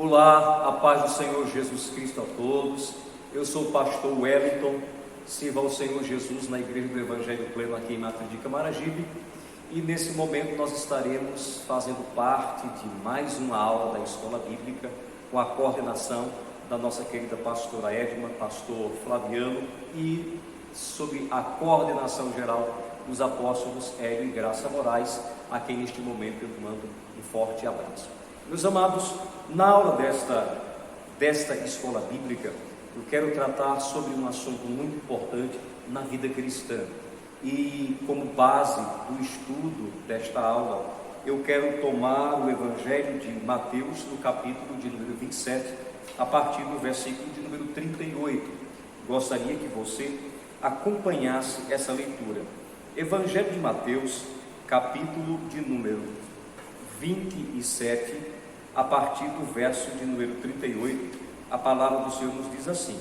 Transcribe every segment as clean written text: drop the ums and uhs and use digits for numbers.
Olá, a paz do Senhor Jesus Cristo a todos. Eu sou o pastor Wellington, sirvo ao Senhor Jesus na Igreja do Evangelho Pleno aqui em Mata de Camaragibe. E nesse momento nós estaremos fazendo parte de mais uma aula da Escola Bíblica com a coordenação da nossa querida pastora Edma, pastor Flaviano e sob a coordenação geral dos apóstolos Hélio e Graça Moraes, a quem neste momento eu mando um forte abraço. Meus amados, na aula desta escola bíblica, eu quero tratar sobre um assunto muito importante na vida cristã. E como base do estudo desta aula, eu quero tomar o Evangelho de Mateus, no capítulo de número 27, a partir do versículo de número 38. Gostaria que você acompanhasse essa leitura. Evangelho de Mateus, capítulo de número 27, a partir do verso de número 38, a palavra do Senhor nos diz assim: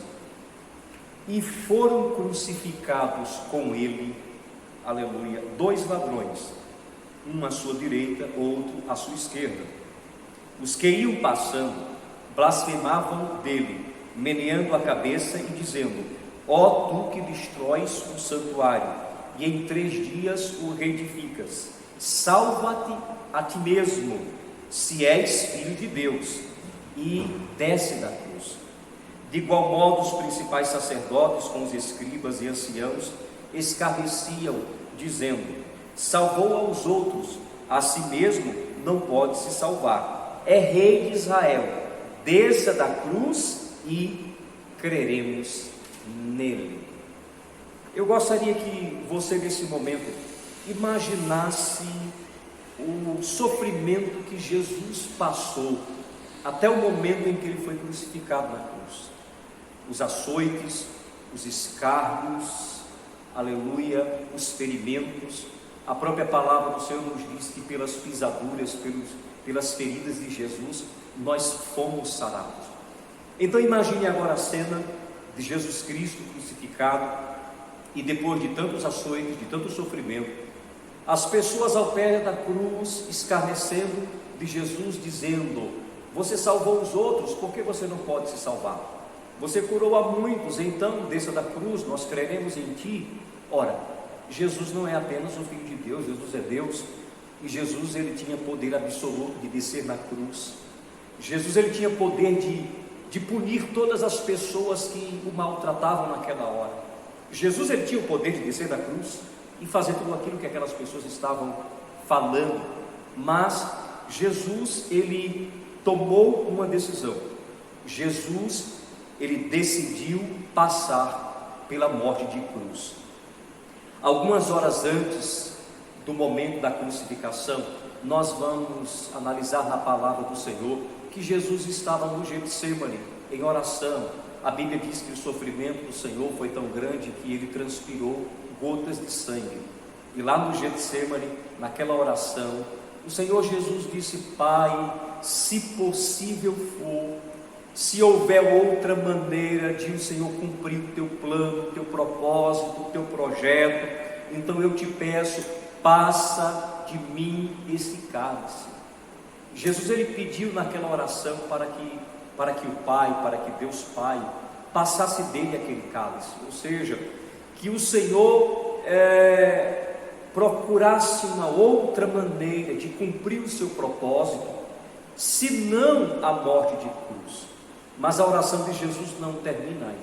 E foram crucificados com ele, aleluia, 2 ladrões, um à sua direita, outro à sua esquerda. Os que iam passando blasfemavam dele, meneando a cabeça e dizendo: Ó tu que destróis o santuário, e em 3 dias o reedificas, salva-te a ti mesmo, se és filho de Deus, e desce da cruz. De igual modo os principais sacerdotes com os escribas e anciãos escarneciam, dizendo: salvou aos outros, a si mesmo não pode se salvar. É rei de Israel, desça da cruz e creremos nele. Eu gostaria que você nesse momento imaginasse o sofrimento que Jesus passou até o momento em que ele foi crucificado na cruz. Os açoites, os escárnios, aleluia, os ferimentos. A própria palavra do Senhor nos diz que pelas pisaduras, pelas feridas de Jesus, nós fomos sarados. Então imagine agora a cena de Jesus Cristo crucificado, e depois de tantos açoites, de tanto sofrimento, as pessoas ao pé da cruz escarnecendo de Jesus, dizendo: você salvou os outros, por que você não pode se salvar? Você curou a muitos, então desça da cruz, nós creremos em ti. Ora, Jesus não é apenas o Filho de Deus, Jesus é Deus, e Jesus ele tinha poder absoluto de descer na cruz. Jesus ele tinha poder de punir todas as pessoas que o maltratavam naquela hora. Jesus ele tinha o poder de descer da cruz e fazer tudo aquilo que aquelas pessoas estavam falando, mas Jesus ele tomou uma decisão. Jesus ele decidiu passar pela morte de cruz. Algumas horas antes do momento da crucificação, nós vamos analisar na palavra do Senhor que Jesus estava no Getsemane em oração. A Bíblia diz que o sofrimento do Senhor foi tão grande que ele transpirou gotas de sangue. E lá no Getsemane, naquela oração, o Senhor Jesus disse: Pai, se possível for, se houver outra maneira de o Senhor cumprir o teu plano, o teu propósito, o teu projeto, então eu te peço, passa de mim esse cálice. Jesus ele pediu naquela oração para que o Pai, para que Deus Pai passasse dele aquele cálice, ou seja, que o Senhor procurasse uma outra maneira de cumprir o seu propósito, senão a morte de cruz. Mas a oração de Jesus não termina aí.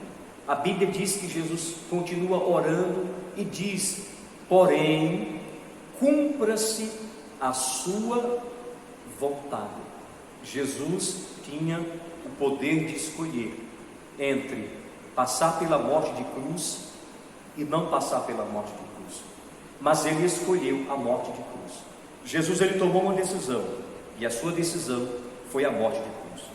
A Bíblia diz que Jesus continua orando e diz: porém, cumpra-se a sua vontade. Jesus tinha o poder de escolher entre passar pela morte de cruz e não passar pela morte de cruz, mas ele escolheu a morte de cruz. Jesus ele tomou uma decisão, e a sua decisão foi a morte de cruz.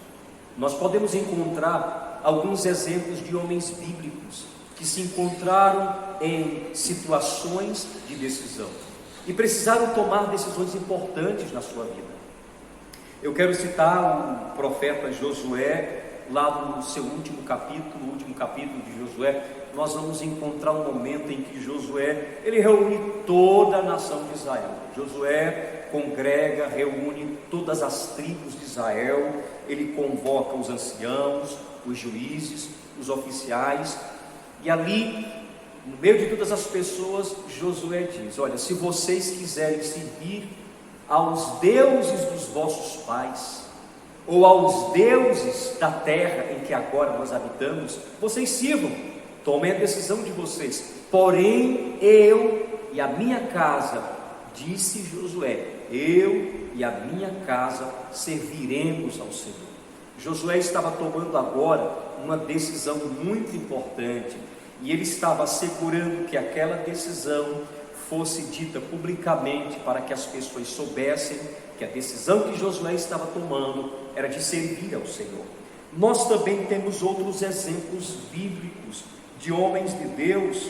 Nós podemos encontrar alguns exemplos de homens bíblicos que se encontraram em situações de decisão e precisaram tomar decisões importantes na sua vida. Eu quero citar o profeta Josué, lá no seu último capítulo, o último capítulo de Josué, nós vamos encontrar um momento em que Josué, ele reúne toda a nação de Israel. Josué congrega, reúne todas as tribos de Israel, ele convoca os anciãos, os juízes, os oficiais, e ali, no meio de todas as pessoas, Josué diz: olha, se vocês quiserem servir aos deuses dos vossos pais, ou aos deuses da terra em que agora nós habitamos, vocês sirvam, tomem a decisão de vocês. Porém, eu e a minha casa, disse Josué, eu e a minha casa serviremos ao Senhor. Josué estava tomando agora uma decisão muito importante, e ele estava assegurando que aquela decisão fosse dita publicamente, para que as pessoas soubessem que a decisão que Josué estava tomando era de servir ao Senhor. Nós também temos outros exemplos bíblicos de homens de Deus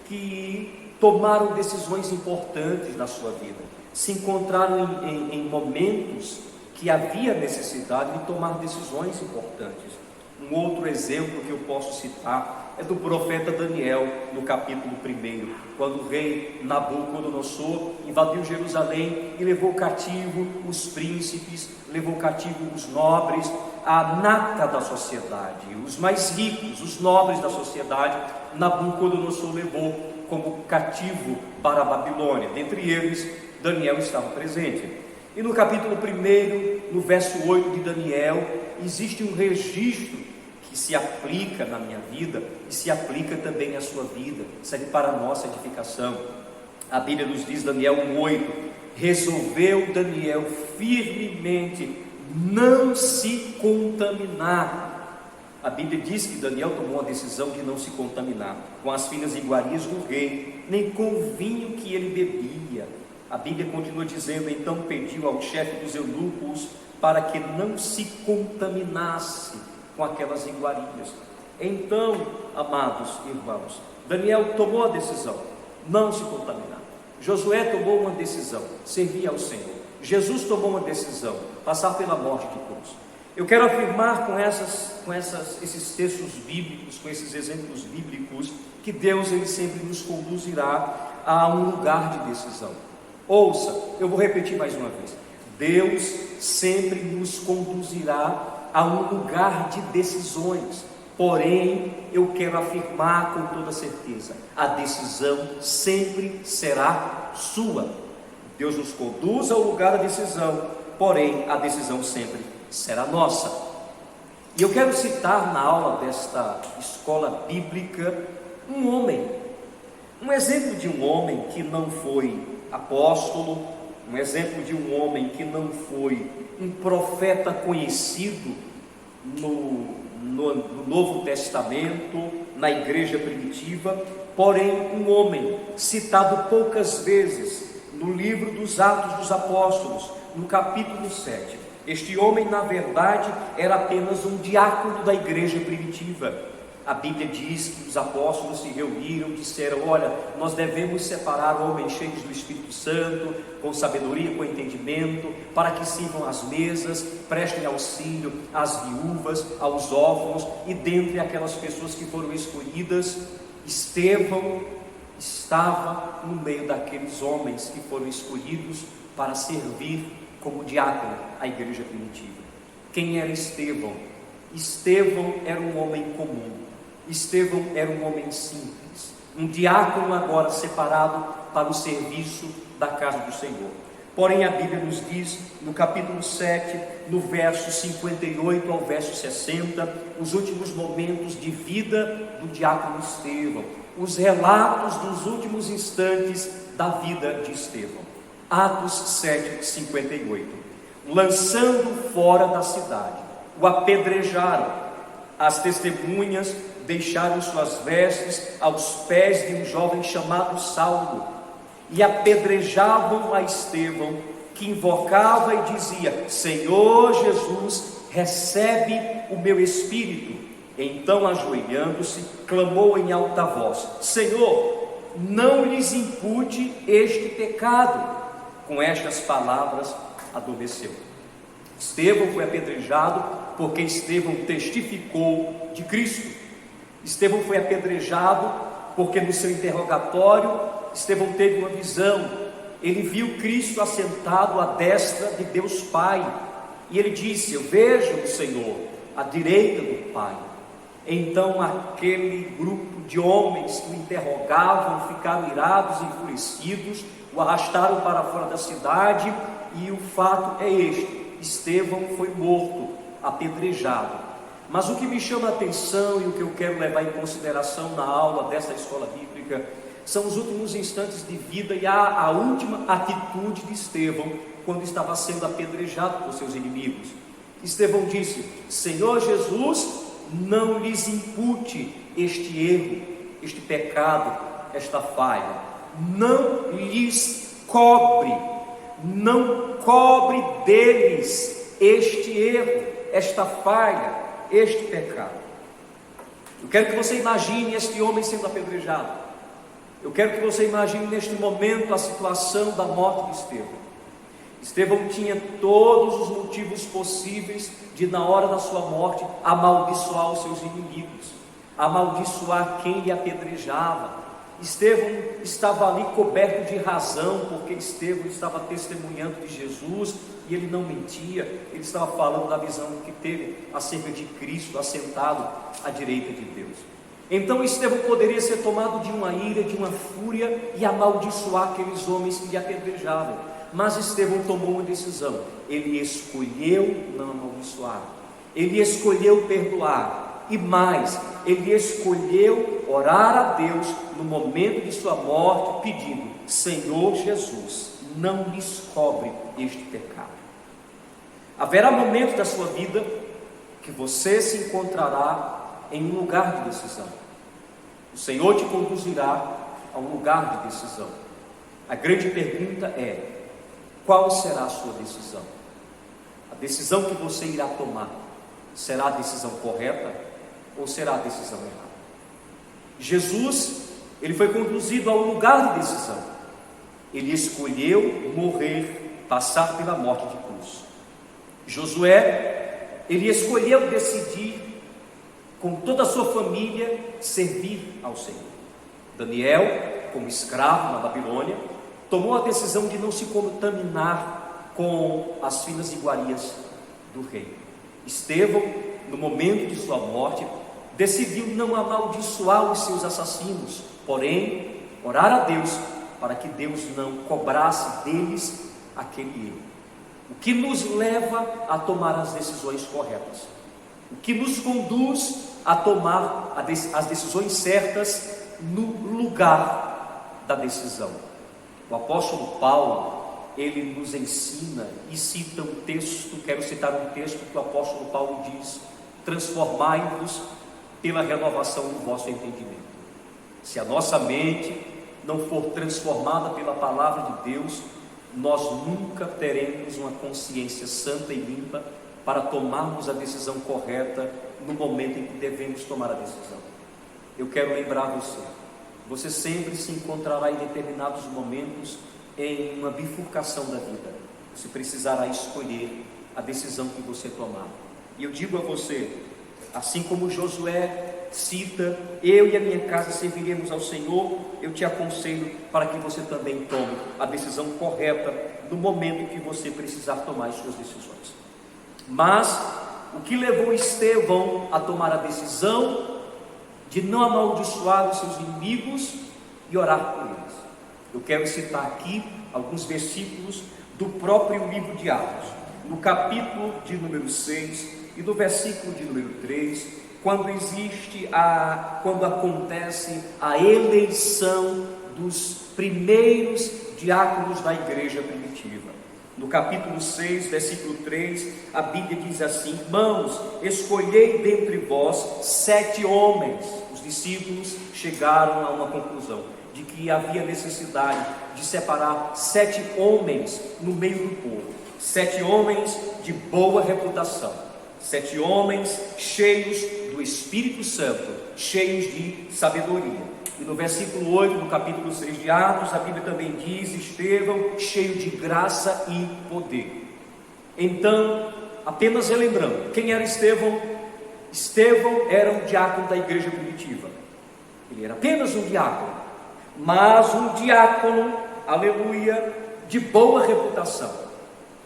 que tomaram decisões importantes na sua vida, se encontraram em momentos que havia necessidade de tomar decisões importantes. Um outro exemplo que eu posso citar é do profeta Daniel, no capítulo 1, quando o rei Nabucodonosor invadiu Jerusalém e levou cativo os príncipes, levou cativo os nobres, a nata da sociedade, os mais ricos, os nobres da sociedade. Nabucodonosor levou como cativo para a Babilônia. Dentre eles, Daniel estava presente. E no capítulo 1, no verso 8 de Daniel, existe um registro que se aplica na minha vida e se aplica também à sua vida, serve para a nossa edificação. A Bíblia nos diz, Daniel 1:8, resolveu Daniel firmemente não se contaminar. A Bíblia diz que Daniel tomou a decisão de não se contaminar com as finas iguarias do rei, nem com o vinho que ele bebia. A Bíblia continua dizendo, então pediu ao chefe dos eunucos para que não se contaminasse com aquelas iguarias. Então, amados irmãos, Daniel tomou a decisão, não se contaminar. Josué tomou uma decisão, servir ao Senhor. Jesus tomou uma decisão, passar pela morte de cruz. Eu quero afirmar com esses textos bíblicos, com esses exemplos bíblicos, que Deus ele sempre nos conduzirá a um lugar de decisão. Ouça, eu vou repetir mais uma vez: Deus sempre nos conduzirá a um lugar de decisões. Porém, eu quero afirmar com toda certeza, a decisão sempre será sua. Deus nos conduz ao lugar da decisão, porém a decisão sempre será nossa. E eu quero citar na aula desta escola bíblica um homem, um exemplo de um homem que não foi apóstolo, um exemplo de um homem que não foi um profeta conhecido no Novo Testamento, na igreja primitiva, porém um homem citado poucas vezes no livro dos Atos dos Apóstolos, no capítulo 7. Este homem, na verdade, era apenas um diácono da igreja primitiva. A Bíblia diz que os apóstolos se reuniram, disseram: olha, nós devemos separar homens cheios do Espírito Santo, com sabedoria, com entendimento, para que sirvam às mesas, prestem auxílio às viúvas, aos órfãos. E dentre aquelas pessoas que foram escolhidas, Estevão estava no meio daqueles homens que foram escolhidos para servir como diácono à igreja primitiva. Quem era Estevão? Estevão era um homem comum. Estevão era um homem simples, um diácono agora separado para o serviço da casa do Senhor. Porém a Bíblia nos diz, no capítulo 7, no verso 58 ao verso 60, os últimos momentos de vida do diácono Estevão, os relatos dos últimos instantes da vida de Estevão. Atos 7, 58. Lançando fora da cidade, o apedrejaram. As testemunhas deixaram suas vestes aos pés de um jovem chamado Saulo e apedrejavam a Estevão, que invocava e dizia: Senhor Jesus, recebe o meu espírito. Então, ajoelhando-se, clamou em alta voz: Senhor, não lhes impute este pecado. Com estas palavras adormeceu. Estevão foi apedrejado porque Estevão testificou de Cristo. Estevão foi apedrejado porque no seu interrogatório Estevão teve uma visão. Ele viu Cristo assentado à destra de Deus Pai, e ele disse: eu vejo o Senhor à direita do Pai. Então aquele grupo de homens que o interrogavam ficaram irados e enfurecidos, o arrastaram para fora da cidade, e o fato é este: Estevão foi morto, apedrejado. Mas o que me chama a atenção e o que eu quero levar em consideração na aula dessa escola bíblica são os últimos instantes de vida e a última atitude de Estevão quando estava sendo apedrejado por seus inimigos. Estevão disse: Senhor Jesus, não lhes impute este erro, este pecado, esta falha. Não lhes cobre, não cobre deles este erro, esta falha, este pecado. Eu quero que você imagine este homem sendo apedrejado. Eu quero que você imagine neste momento a situação da morte de Estevão. Estevão tinha todos os motivos possíveis de, na hora da sua morte, amaldiçoar os seus inimigos, amaldiçoar quem lhe apedrejava. Estevão estava ali coberto de razão, porque Estevão estava testemunhando de Jesus e ele não mentia. Ele estava falando da visão que teve acerca de Cristo assentado à direita de Deus. Então Estevão poderia ser tomado de uma ira, de uma fúria e amaldiçoar aqueles homens que lhe apedrejavam. Mas Estevão tomou uma decisão. Ele escolheu não amaldiçoar, ele escolheu perdoar, e mais, ele escolheu orar a Deus no momento de sua morte, pedindo: Senhor Jesus, não lhes cobre este pecado. Haverá momentos da sua vida que você se encontrará em um lugar de decisão. O Senhor te conduzirá a um lugar de decisão. A grande pergunta é: qual será a sua decisão? A decisão que você irá tomar será a decisão correta ou será a decisão errada? Jesus, ele foi conduzido a um lugar de decisão. Ele escolheu morrer, passar pela morte de cruz. Josué, ele escolheu decidir com toda a sua família servir ao Senhor. Daniel, como escravo na Babilônia, tomou a decisão de não se contaminar com as finas iguarias do rei. Estevão, no momento de sua morte, decidiu não amaldiçoar os seus assassinos, porém orar a Deus para que Deus não cobrasse deles aquele erro. O que nos leva a tomar as decisões corretas, o que nos conduz a tomar as decisões certas no lugar da decisão. O apóstolo Paulo, ele nos ensina e cita um texto. Quero citar um texto que o apóstolo Paulo diz: transformai-vos pela renovação do vosso entendimento. Se a nossa mente não for transformada pela palavra de Deus, nós nunca teremos uma consciência santa e limpa para tomarmos a decisão correta no momento em que devemos tomar a decisão. Eu quero lembrar você sempre se encontrará em determinados momentos em uma bifurcação da vida. Você precisará escolher a decisão que você tomar. E eu digo a você, assim como Josué cita: eu e a minha casa serviremos ao Senhor, eu te aconselho para que você também tome a decisão correta no momento em que você precisar tomar as suas decisões. Mas o que levou Estevão a tomar a decisão de não amaldiçoar os seus inimigos e orar por eles? Eu quero citar aqui alguns versículos do próprio livro de Atos, no capítulo de número 6 e no versículo de número 3, quando acontece a eleição dos primeiros diáconos da igreja primitiva. No capítulo 6, versículo 3, a Bíblia diz assim: irmãos, escolhei dentre vós 7 homens. Os discípulos chegaram a uma conclusão de que havia necessidade de separar 7 homens no meio do povo, 7 homens de boa reputação, 7 homens cheios do Espírito Santo, cheios de sabedoria. E no versículo 8, no capítulo 6 de Atos, a Bíblia também diz: Estevão, cheio de graça e poder. Então, Apenas relembrando, quem era Estevão? Estevão era um diácono da igreja primitiva. Ele era apenas um diácono, mas um diácono, aleluia, de boa reputação.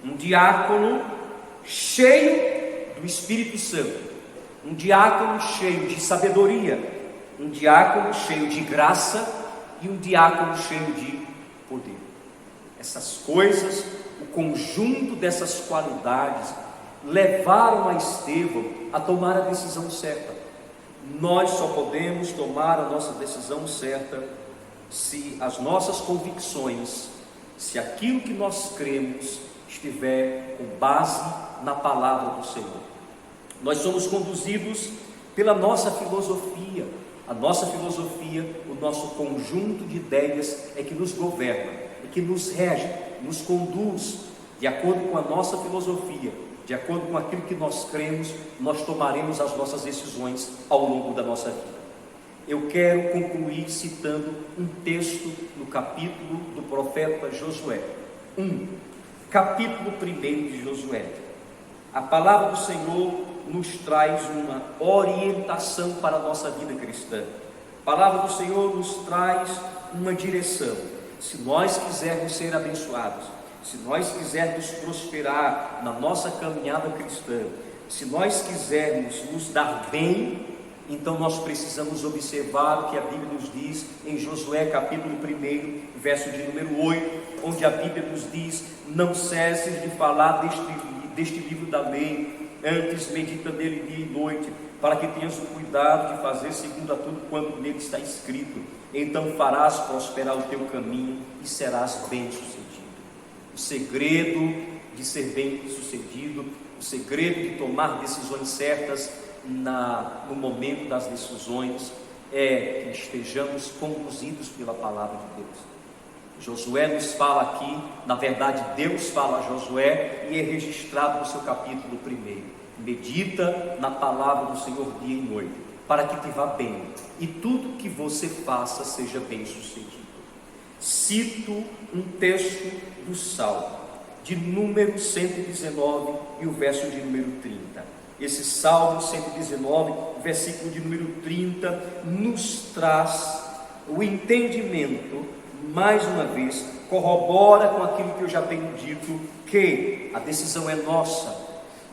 Um diácono cheio do Espírito Santo. Um diácono cheio de sabedoria. Um diácono cheio de graça e um diácono cheio de poder. Essas coisas, o conjunto dessas qualidades levaram a Estevão a tomar a decisão certa. Nós só podemos tomar a nossa decisão certa se as nossas convicções, se aquilo que nós cremos estiver com base na palavra do Senhor. Nós somos conduzidos pela nossa filosofia. A nossa filosofia, o nosso conjunto de ideias é que nos governa, é que nos rege, nos conduz. De acordo com a nossa filosofia, de acordo com aquilo que nós cremos, nós tomaremos as nossas decisões ao longo da nossa vida. Eu quero concluir citando um texto no capítulo do profeta Josué. Capítulo 1 de Josué. A palavra do Senhor nos traz uma orientação para a nossa vida cristã. A palavra do Senhor nos traz uma direção. Se nós quisermos ser abençoados, se nós quisermos prosperar na nossa caminhada cristã, se nós quisermos nos dar bem, então nós precisamos observar o que a Bíblia nos diz em Josué capítulo 1, verso de número 8, onde a Bíblia nos diz: não cesses de falar deste livro da lei, antes medita nele dia e noite, para que tenhas o cuidado de fazer segundo a tudo quanto nele está escrito, então farás prosperar o teu caminho e serás bem-sucedido. O segredo de ser bem-sucedido, o segredo de tomar decisões certas no momento das decisões, é que estejamos conduzidos pela palavra de Deus. Josué nos fala aqui, na verdade Deus fala a Josué e é registrado no seu capítulo 1. Medita na palavra do Senhor dia e noite, para que te vá bem e tudo que você faça seja bem sucedido. Cito um texto do Salmo de número 119 e o verso de número 30. Esse Salmo 119, versículo de número 30, nos traz o entendimento, mais uma vez, corrobora com aquilo que eu já tenho dito, que a decisão é nossa.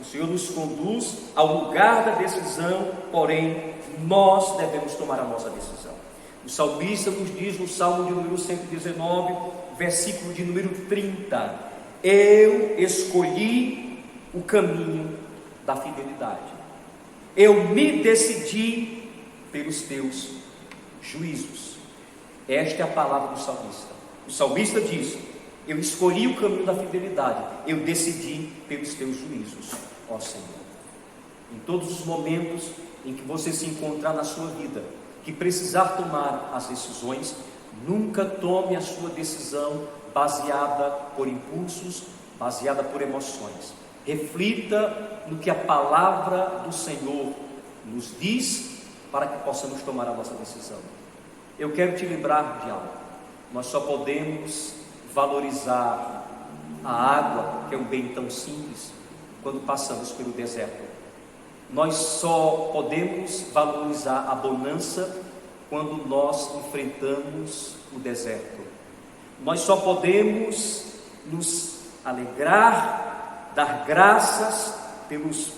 O Senhor nos conduz ao lugar da decisão, porém, nós devemos tomar a nossa decisão. O salmista nos diz no Salmo de número 119, versículo de número 30, eu escolhi o caminho da fidelidade, eu me decidi pelos teus juízos. Esta é a palavra do salmista. O salmista diz: eu escolhi o caminho da fidelidade, eu decidi pelos teus juízos, ó Senhor. Em todos os momentos em que você se encontrar na sua vida, que precisar tomar as decisões, nunca tome a sua decisão baseada por impulsos, baseada por emoções. Reflita no que a palavra do Senhor nos diz, para que possamos tomar a nossa decisão. Eu quero te lembrar de algo: nós só podemos valorizar a água, que é um bem tão simples, quando passamos pelo deserto. Nós só podemos valorizar a bonança quando nós enfrentamos o deserto. Nós só podemos nos alegrar, dar graças pelos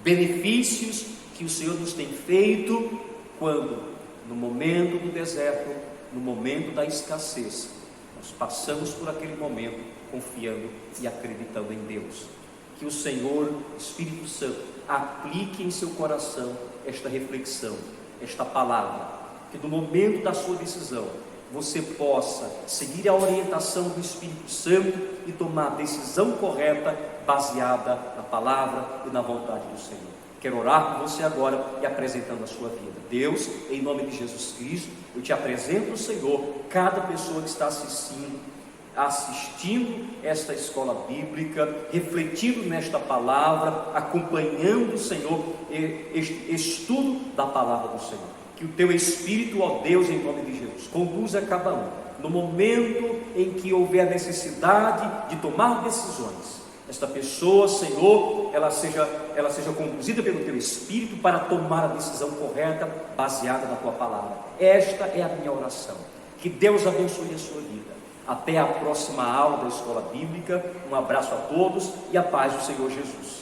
benefícios que o Senhor nos tem feito, quando, no momento do deserto, no momento da escassez, nós passamos por aquele momento confiando e acreditando em Deus. Que o Senhor, Espírito Santo, aplique em seu coração esta reflexão, esta palavra, que no momento da sua decisão você possa seguir a orientação do Espírito Santo e tomar a decisão correta, baseada na palavra e na vontade do Senhor. Quero orar por você agora e apresentando a sua vida. Deus, em nome de Jesus Cristo, eu te apresento, Senhor, cada pessoa que está assistindo esta escola bíblica, refletindo nesta palavra, acompanhando, Senhor, este estudo da palavra do Senhor. Que o teu Espírito, ó Deus, em nome de Jesus, conduza cada um no momento em que houver necessidade de tomar decisões. esta pessoa, Senhor, ela seja conduzida pelo Teu Espírito para tomar a decisão correta, baseada na Tua palavra. Esta é a minha oração. Que Deus abençoe a sua vida. Até a próxima aula da Escola Bíblica. Um abraço a todos e a paz do Senhor Jesus.